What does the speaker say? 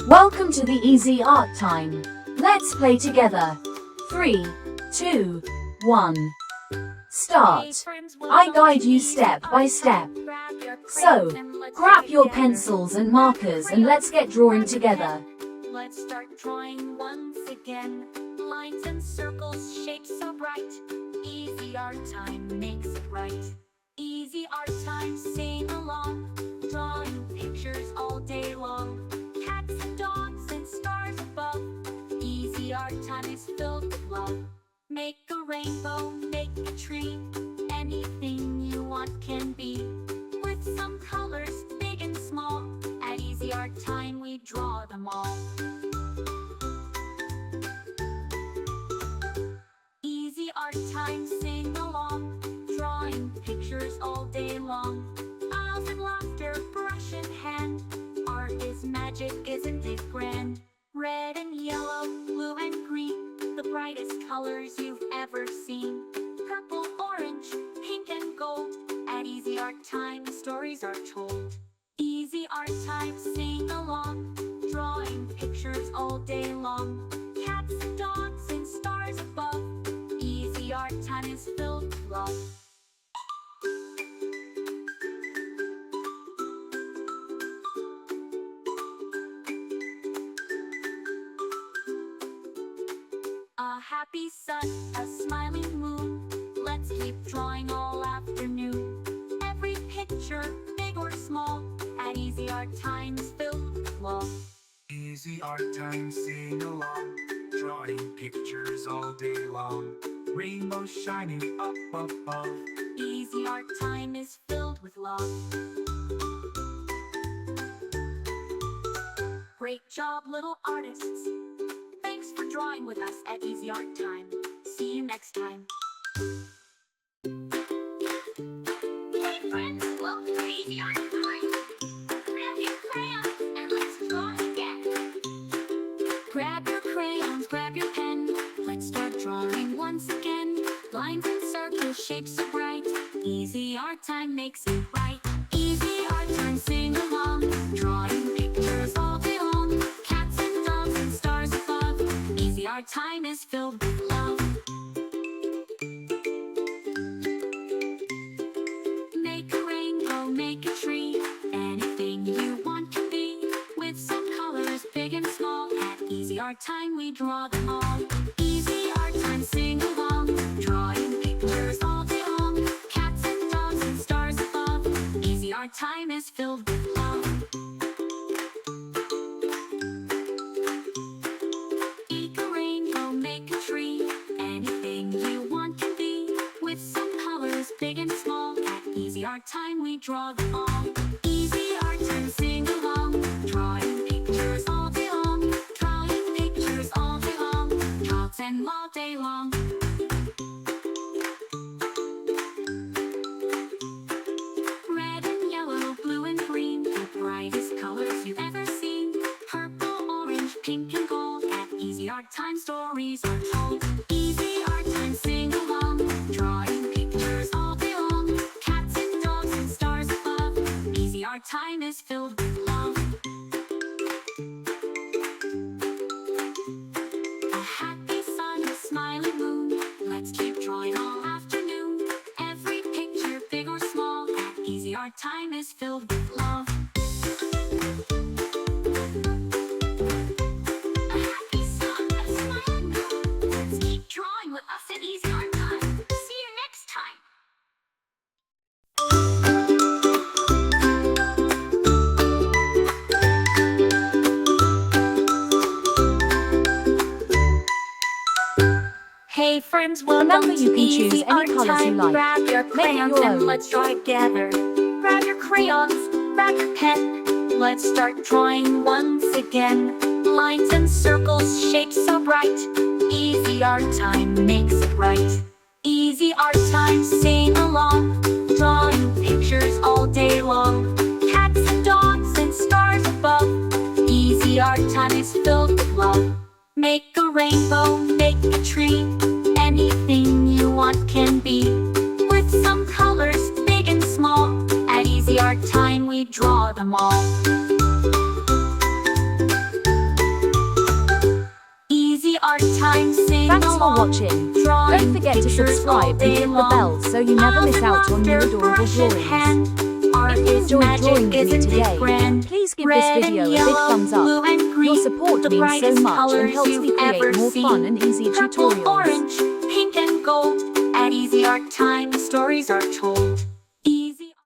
Welcome to the Easy Art Time. Let's play together. 3, 2, 1. Start. I guide you step by step. So, grab your pencils and markers and let's get drawing together. Let's start drawing once again. Lines and circles, shapes so bright. Easy art time makes it right. Easy art time, sing along. Drawing pictures all day long. Cats and dogs and stars above. Easy art time is filled with love. Make a rainbow, make a tree. Anything you want can be. With some colors, big and small. At Easy Art Time we draw them all. Easy Art Time, sing along. Drawing pictures all day long. Smiles and laughter, brush in hand. Art is magic, isn't it grand? Red and yellow, blue and green, the brightest colors you've ever seen. Purple, orange, pink and gold. At Easy Art Time the stories are told. Easy Art Time, sing along. Drawing pictures all day long. Cats and dogs and stars above. Easy Art Time is filled with love. A happy sun, a smiling moon. Let's keep drawing all afternoon. Every picture, big or small, at Easy Art Time is filled with love. Easy Art Time, sing along. Drawing pictures all day long. Rainbows shining up above. Easy Art Time is filled with love. Great job, little artists. Thanks for drawing with us at Easy Art Time. See you next time. Hey friends, welcome to Easy Art Time. Grab your crayons and let's draw again. Grab your crayons, grab your pen. Let's start drawing once again. Lines and circles, shapes so bright. Easy Art Time makes it right. Easy Art Time, sing along. Drawing pictures all day long. Cats and dogs and stars above. Easy Art Time is filled with love. Make a rainbow, make a tree. Anything you want can be. With some colors, big and small. At Easy Art Time we draw them all. Easy Art Time, sing along. Drawing pictures all day long. Cats and dogs and stars above. Easy Art Time is filled with love. Make a rainbow, make a tree. Anything you want can be. With some colors, big and small. At Easy Art Time we draw them all. Easy Art Time, sing along. Drawing pictures all day long. Drawing pictures all day long. Draw them all day long. Red and yellow, blue and green, the brightest colors you've ever seen. Purple, orange, pink and gold. At Easy Art Time stories are told. Easy Art Time, sing along. Drawing pictures all day long. Cats and dogs and stars above. Easy Art Time is filled with love. A happy sun, a smiling moon. Let's keep drawing all afternoon. Every picture, big or small, at Easy Art Time is filled with love. A happy sun, a smiling moon. Let's keep drawing with us at Easy Art Time. See you next time. Hey friends, welcome Remember, you to can choose Easy any Art colours you Time. like. Grab your Make it crayons your and own. let's draw together. Grab your crayons, grab your pen. Let's start drawing once again. Lines and circles, shapes so bright. Easy Art Time makes it right. Easy Art Time, sing along. Drawing pictures all day long. Cats and dogs and stars above. Easy Art Time is filled with love. Make a rainbow, make a tree. Anything you want can be. With some colors, big and small. At Easy Art Time we draw them all. art time, sing Thanks for along. watching. Drawing Don't forget to pictures subscribe all and day hit the long. bell so you never miss out on new Laughter, adorable brush in drawings. hand. Art If you is enjoyed magic, drawing with me isn't it today, grand? please give Red this video and a big yellow, thumbs up. blue and green, Your support the means so brightest much and colors helps me you've create ever more fun seen. and easy Purple, tutorials. orange, pink and gold. At Easy Art Time, the stories are told.